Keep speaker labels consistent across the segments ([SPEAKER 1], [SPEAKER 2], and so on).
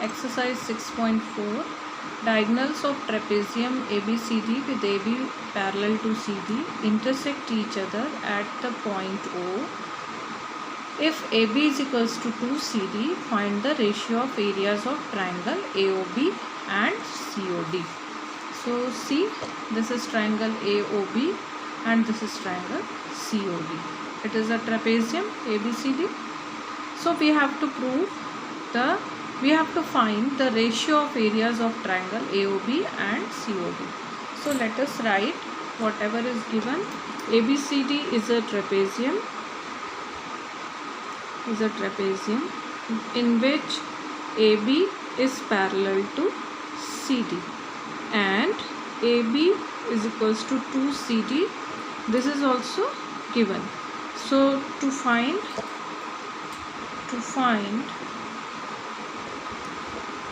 [SPEAKER 1] Exercise 6.4. Diagonals of trapezium ABCD with AB parallel to CD intersect each other at the point O. If AB is equals to 2CD, find the ratio of areas of triangle AOB and COD. So see, this is triangle AOB and this is triangle COD. It is a trapezium ABCD. So we have to find the ratio of areas of triangle AOB and COD. So let us write whatever is given. ABCD is a trapezium in which AB is parallel to CD and AB is equals to 2CD. This is also given. So to find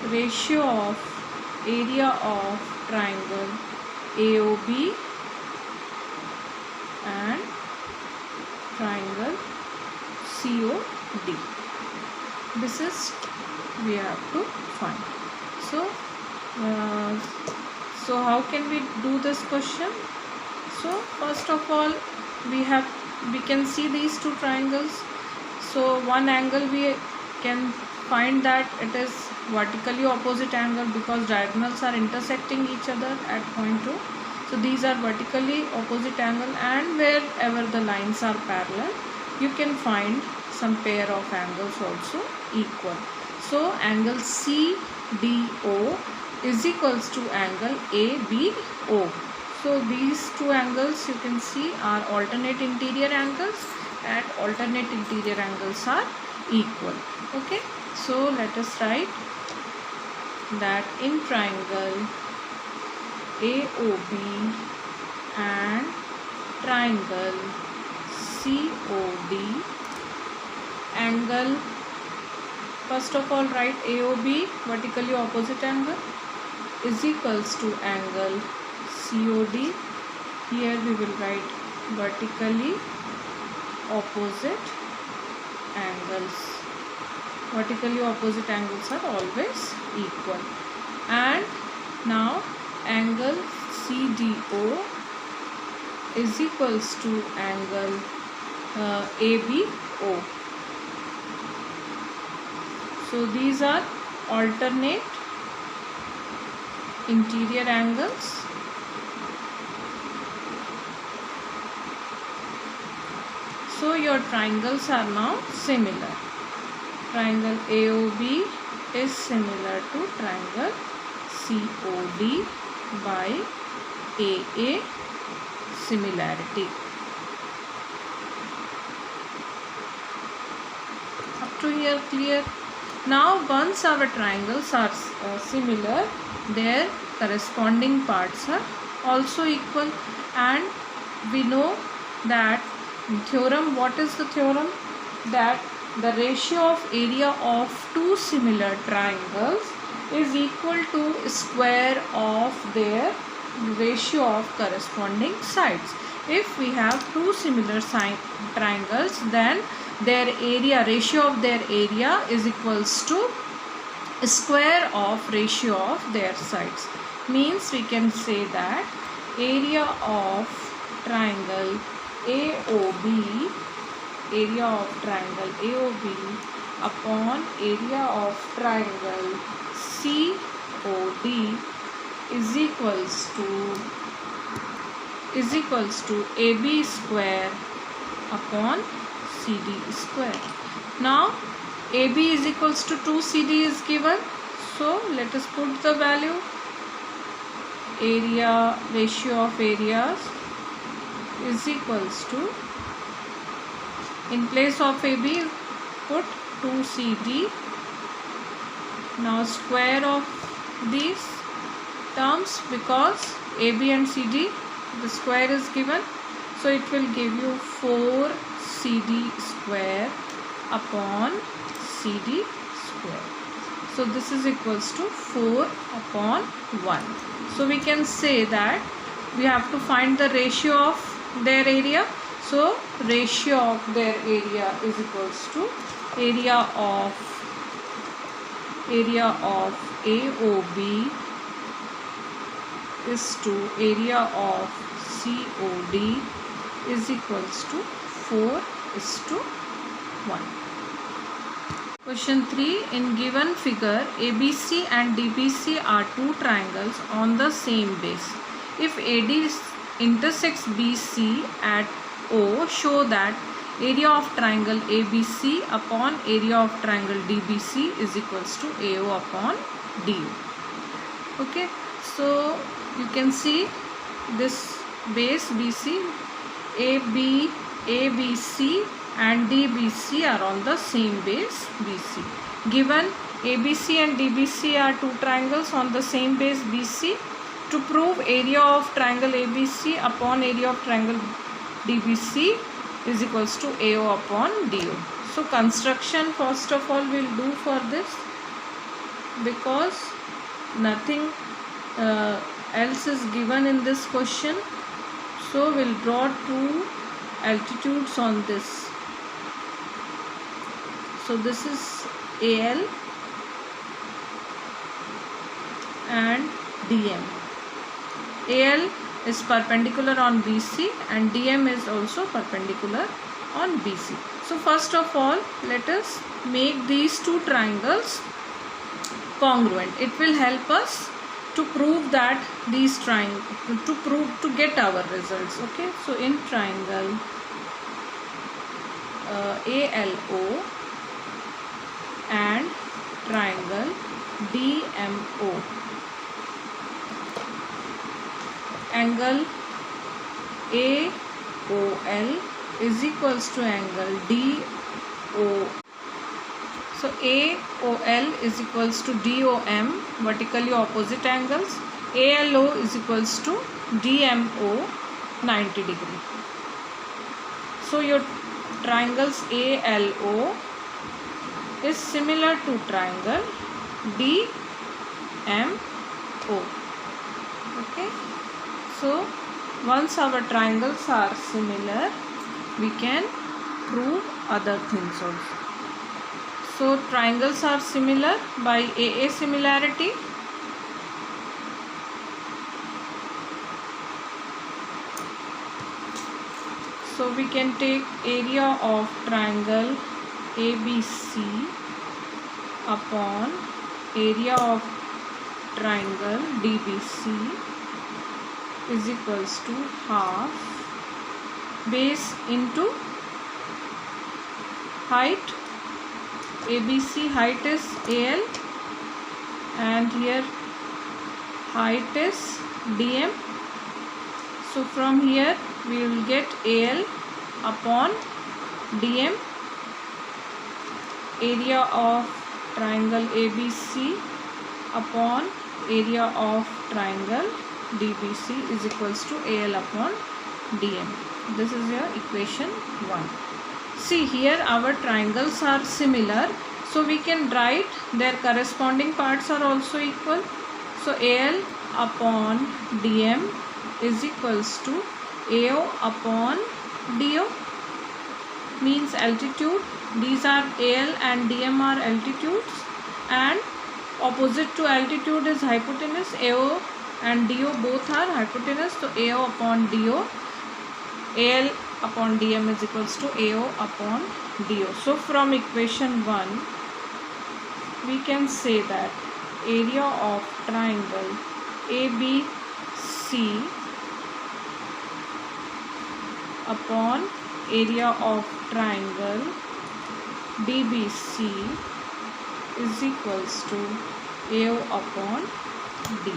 [SPEAKER 1] ratio of area of triangle AOB and triangle COD, this is we have to find. So how can we do this question? So first of all, we can see these two triangles. So one angle we can find that it is vertically opposite angle because diagonals are intersecting each other at point O. So these are vertically opposite angle, and wherever the lines are parallel, you can find some pair of angles also equal. So angle CDO is equals to angle ABO. So these two angles you can see are alternate interior angles, and alternate interior angles are equal. Okay, so let us write that in triangle AOB and triangle COD, angle, first of all write AOB, vertically opposite angle, is equals to angle COD. Here we will write vertically opposite angles. Vertically opposite angles are always equal. And now angle CDO is equals to angle ABO. So these are alternate interior angles. So your triangles are now similar. Triangle AOB is similar to triangle COD by AA similarity. Up to here clear? Now once our triangles are similar, their corresponding parts are also equal, and we know that theorem, what is the theorem? That the ratio of area of two similar triangles is equal to square of their ratio of corresponding sides. If we have two similar triangles, then their area, ratio of their area is equals to square of ratio of their sides. Means we can say that area of triangle AOB, area of triangle AOB upon area of triangle COD is equals to AB square upon CD square. Now AB is equals to 2CD is given. So let us put the value. Area, ratio of areas is equals to, in place of AB put 2CD. Now square of these terms, because AB and CD the square is given, so it will give you 4CD square upon CD square. So this is equals to 4 upon 1. So we can say that we have to find the ratio of their area. So ratio of their area is equals to area area of AOB is to area of COD is equals to 4:1. Question 3. In given figure, ABC and DBC are two triangles on the same base. If AD intersects BC at O, show that area of triangle ABC upon area of triangle DBC is equals to AO upon DO. Okay, so you can see this base BC, ABC and DBC are on the same base BC. Given ABC and DBC are two triangles on the same base BC, to prove area of triangle ABC upon area of triangle DBC is equals to AO upon DO. So construction first of all we'll do for this, because nothing else is given in this question. So we'll draw two altitudes on this. So this is AL and DM. AL is perpendicular on BC and DM is also perpendicular on BC. So first of all, let us make these two triangles congruent. It will help us to prove that these triangles, to get our results. Okay, so in triangle ALO and triangle DMO, angle AOL is equals to angle DO. So AOL is equals to DOM, vertically opposite angles. ALO is equals to DMO, 90 degree. So your triangles ALO is similar to triangle DMO. Okay. So once our triangles are similar, we can prove other things also. So triangles are similar by AA similarity. So we can take area of triangle ABC upon area of triangle DBC is equals to half base into height. ABC height is AL and here height is DM. So from here we will get AL upon DM, area of triangle ABC upon area of triangle DBC is equals to AL upon DM. This is your equation 1. See, here our triangles are similar, so we can write their corresponding parts are also equal. So AL upon DM is equals to AO upon DO, means altitude. These are AL and DM are altitudes, and opposite to altitude is hypotenuse. AO and DO both are hypotenuse, so AO upon DO, AL upon DM is equals to AO upon DO. So from equation 1 we can say that area of triangle ABC upon area of triangle DBC is equals to AO upon D.